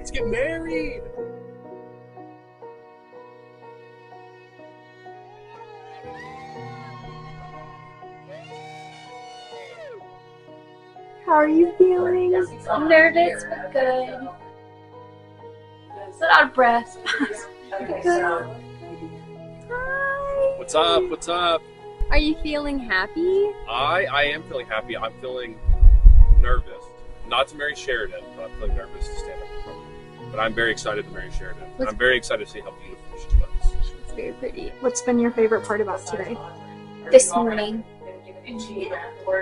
Let's get married. How are you feeling? I'm nervous, but good. But out of breath. Good. Hi. What's up? What's up? Are you feeling happy? I am feeling happy. I'm feeling nervous. Not to marry Sheridan, but I'm feeling nervous to stand up in front of her. But I'm very excited to marry Sheridan. And I'm very excited to see how beautiful she looks. It's very pretty. What's been your favorite part about today? This morning,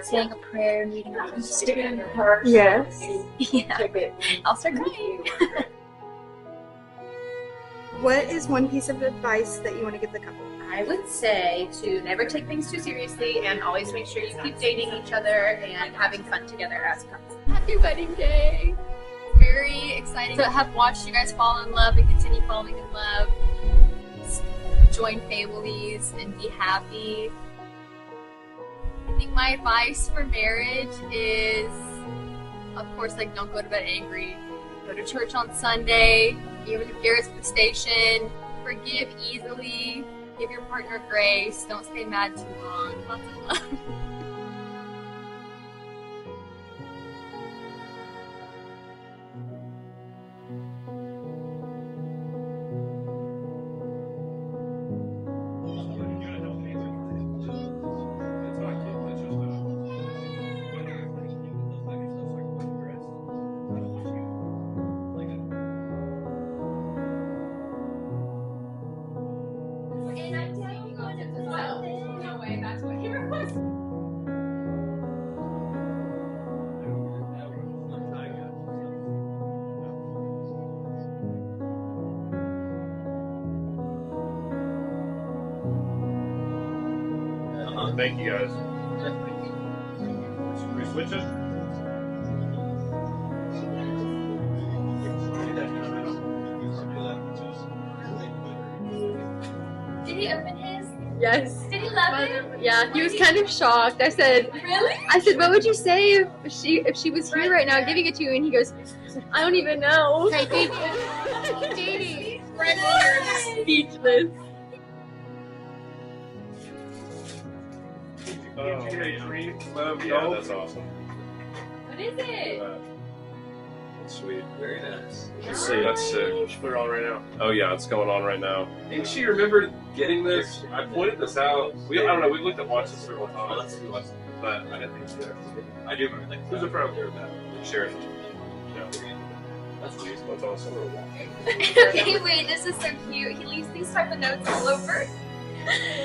saying a prayer, meeting up with Stephen. Yes. Yeah, I'll start crying. What is one piece of advice that you want to give the couple? I would say to never take things too seriously and always make sure you keep dating each other and having fun together as couples. Happy wedding day. Very exciting to have watched you guys fall in love and continue falling in love. Join families and be happy. I think my advice for marriage is, of course, like, don't go to bed angry. Go to church on Sunday. Even if Garrett's at the station, forgive easily. Give your partner grace. Don't stay mad too long. Lots of love. Thank you, guys. Should we switch it? Did he open his? Yes. Did he love it? Yeah, he was kind of shocked. I said, Really? what would you say if she was here right now giving it to you? And he goes, I don't even know. Dating. Speechless. Oh, yeah, that's awesome. What is it? That's sweet. Very nice. Let's see, that's sick. Put it on right now. Oh yeah, it's going on right now. I think she remembered getting this. I pointed this out. I don't know. We looked at watches several Oh, times, that's but I didn't think she did. I do remember that. Who's it from? Sheridan. Yeah. That's sweet. That's awesome. Okay, wait, this is so cute. He leaves these type of notes all over.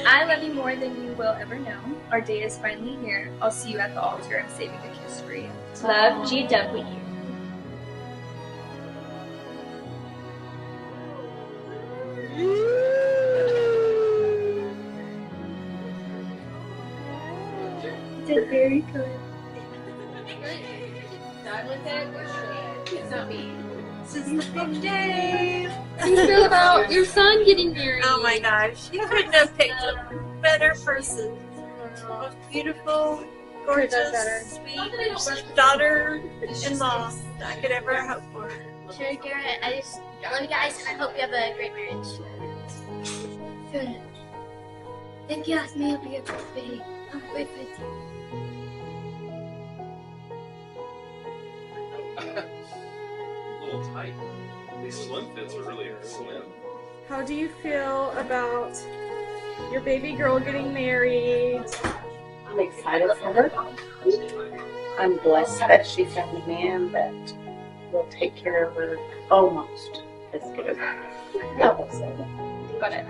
I love you more than you will ever know. Our day is finally here. I'll see you at the altar. I'm saving a kiss for you. Love, GW. Did very good. Done with it? We're straight. It's not me. This is the big day. How do you feel about your son getting married? Oh my gosh, you couldn't have picked a better person. Most beautiful, gorgeous, sweet daughter-in-law I could ever hope for. Sure, Garrett. I love you guys, and I hope you have a great marriage. Good. If you ask me, I'll be a birthday. I'm with you. A little tight. These slim fits are really slim. How do you feel about your baby girl getting married? I'm excited for her. I'm blessed that she found a man that will take care of her almost as good as I will say. Got it.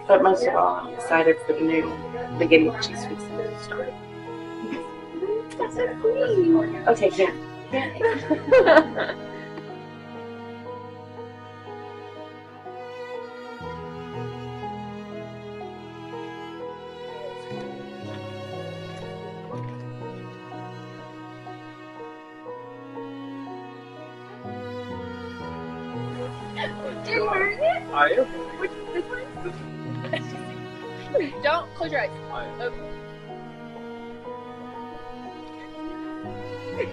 But most of all, I'm excited for the new beginning that she's fixing to start. That's so sweet. Okay, yeah. Do you learn it? I am. This one? Don't close your eyes. I am. Okay.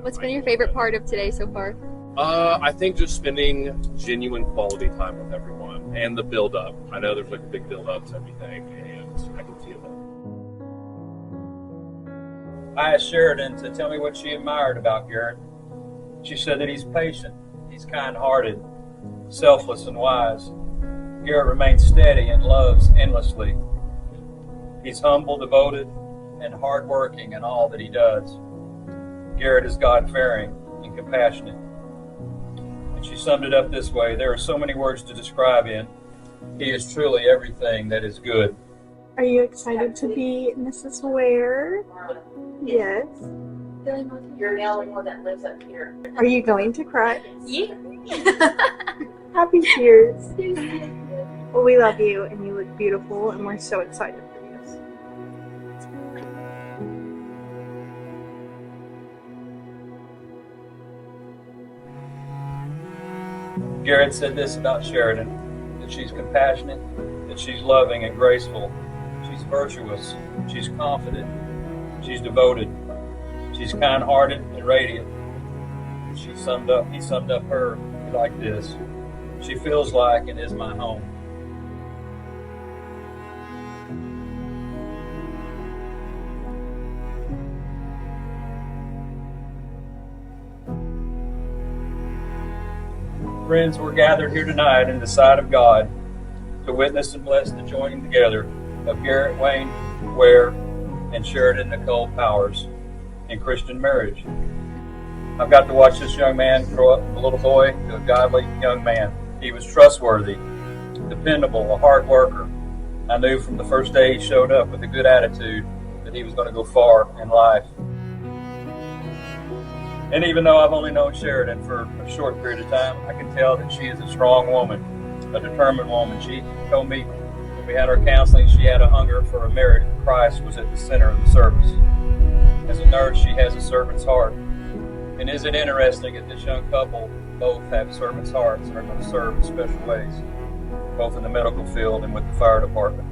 What's been your favorite part of today so far? I think just spending genuine quality time with everyone and the build up. I know there's like a big build up to everything, and I can feel it. I asked Sheridan to tell me what she admired about Garrett. She said that he's patient, he's kind-hearted, selfless, and wise. Garrett remains steady and loves endlessly. He's humble, devoted, and hardworking in all that he does. Garrett is God-fearing and compassionate. And she summed it up this way: there are so many words to describe him. He is truly everything that is good. Are you excited to be Mrs. Ware? Yes. You're the only one that lives up here. Are you going to cry? Yeah. Happy tears. Well, we love you and you look beautiful and we're so excited for you. Garrett said this about Sheridan: that she's compassionate, that she's loving and graceful, she's virtuous, she's confident, she's devoted, she's kind-hearted and radiant. He summed up her like this: she feels like and is my home. Friends, we're gathered here tonight in the sight of God to witness and bless the joining together of Garrett Wayne Ware and Sheridan Nicole Powers in Christian marriage. I've got to watch this young man grow up from a little boy to a godly young man. He was trustworthy, dependable, a hard worker. I knew from the first day he showed up with a good attitude that he was going to go far in life. And even though I've only known Sheridan for a short period of time, I can tell that she is a strong woman, a determined woman. She told me when we had our counseling, she had a hunger for a marriage. Christ was at the center of the service. As a nurse, she has a servant's heart. And is it interesting that this young couple both have servant's hearts and are going to serve in special ways, both in the medical field and with the fire department.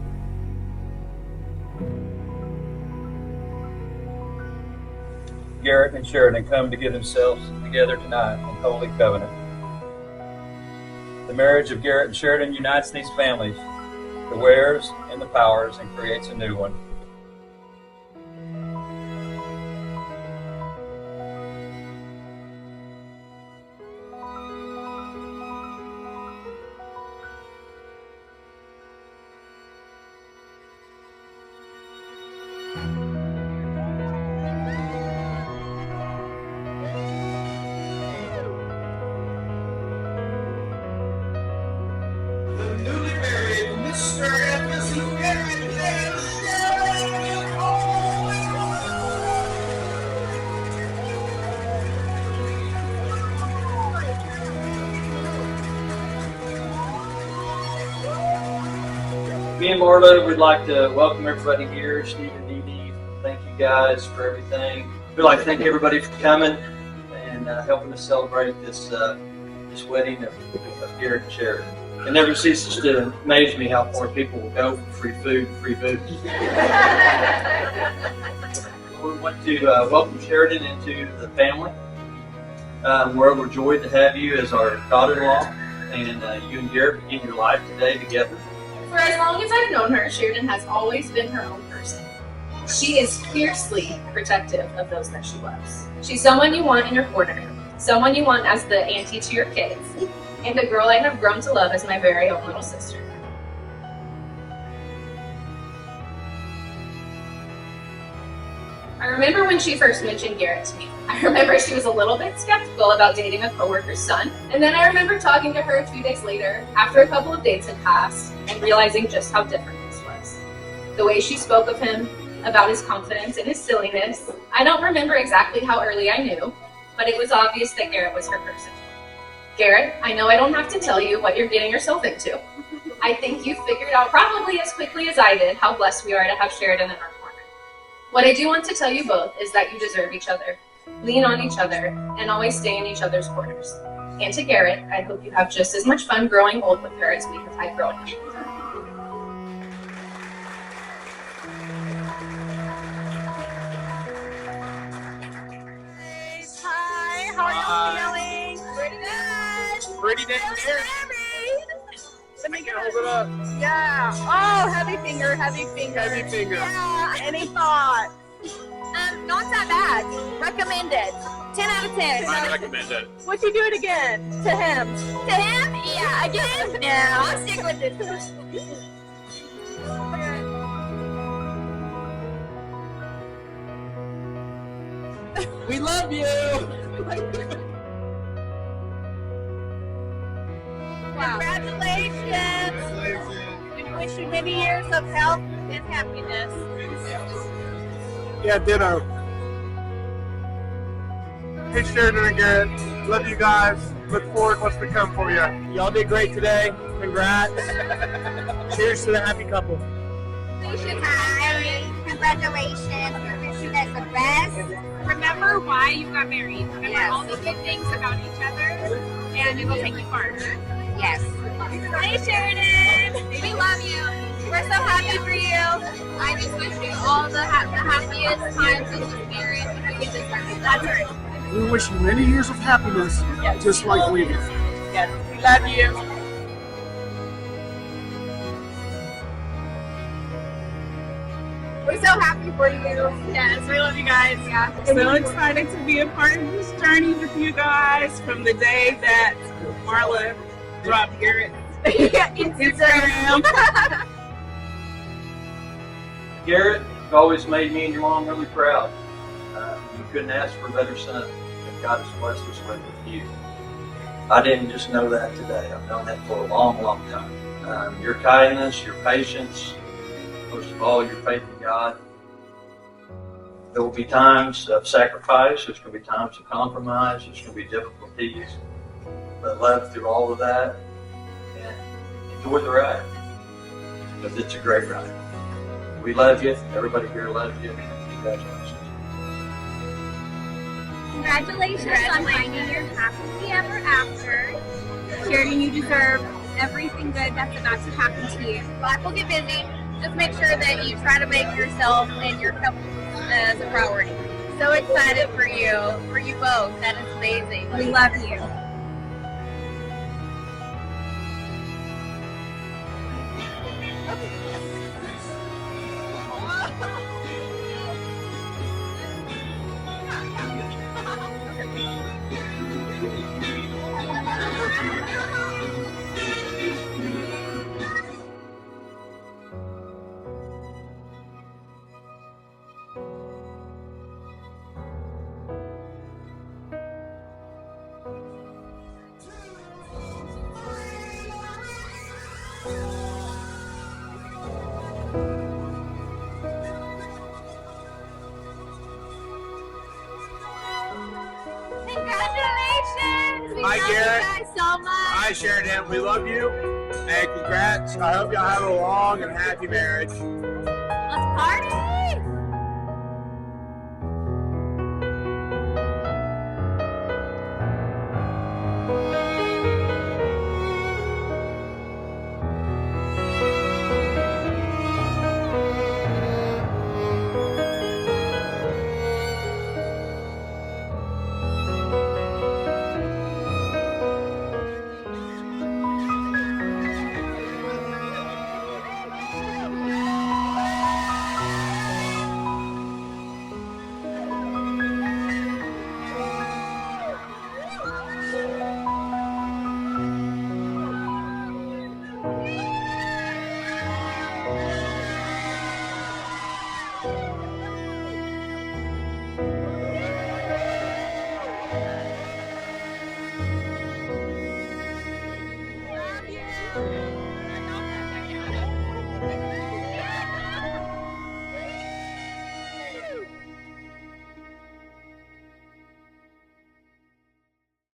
Garrett and Sheridan come to give themselves together tonight in holy covenant. The marriage of Garrett and Sheridan unites these families, the Wares and the Powers, and creates a new one. Newly married Mr. and Mrs. Garrett and Sheridan. Me and Marla would like to welcome everybody here. Steve and Dee Dee, thank you guys for everything. We'd like to thank everybody for coming and helping us celebrate this wedding of Garrett and Sheridan. It never ceases to amaze me how far people will go for free food and free booze. We want to welcome Sheridan into the family. We're overjoyed to have you as our daughter-in-law, and you and Garrett begin your life today together. For as long as I've known her, Sheridan has always been her own person. She is fiercely protective of those that she loves. She's someone you want in your corner, someone you want as the auntie to your kids, and a girl I have grown to love as my very own little sister. I remember when she first mentioned Garrett to me. I remember she was a little bit skeptical about dating a coworker's son, and then I remember talking to her a few days later, after a couple of dates had passed, and realizing just how different this was. The way she spoke of him, about his confidence and his silliness. I don't remember exactly how early I knew, but it was obvious that Garrett was her person. Garrett, I know I don't have to tell you what you're getting yourself into. I think you figured out probably as quickly as I did how blessed we are to have Sheridan in our corner. What I do want to tell you both is that you deserve each other, lean on each other, and always stay in each other's corners. And to Garrett, I hope you have just as much fun growing old with her as we have had growing up. Hi. How are you feeling? Pretty good. Pretty dang scary. Let me Hold it up. Yeah. Oh, heavy finger, heavy finger. Heavy finger. Yeah. Any thoughts? Not that bad. Recommended. 10 out of 10. I recommend it. Would you do it again to him? To him? Yeah, again? No, I'll stick with it. We love you. Wow. Congratulations. We wish you many years of health and happiness. Yeah, ditto. Hey, Sheridan and Garrett. Love you guys. Look forward to what's to come for you. Y'all did great today. Congrats. Cheers to the happy couple. Hi. Congratulations. We wish you guys the best. Remember why you got married. Remember all the good things about each other, and it will take you far. Yes. Hey, Sheridan. We love you. We're so happy for you. I just wish you all the happiest times in this marriage. You deserve it. That's right. We wish you many years of happiness, just like we do. Yes, we love you. We're so happy for you. Yes, we love you guys. Yeah. So excited to be a part of this journey with you guys from the day that Marla dropped Garrett Instagram. Garrett, you've always made me and your mom really proud. You couldn't ask for a better son that God has blessed us with you. I didn't just know that today. I've known that for a long, long time. Your kindness, your patience, most of all, your faith in God. There will be times of sacrifice. There's going to be times of compromise. There's going to be difficulties. But love through all of that and enjoy the ride, because it's a great ride. We love you. Everybody here loves you. Congratulations. Congratulations on finding your happily ever after. Sheridan, you deserve everything good that's about to happen to you. Life will get busy. Just make sure that you try to make yourself and your couple as a priority. So excited for you both. That is amazing. We love you. Congratulations! We Hi, love Garrett. you guys so much. Hi, Sheridan. We love you. And congrats. I hope y'all have a long and happy marriage. Let's party!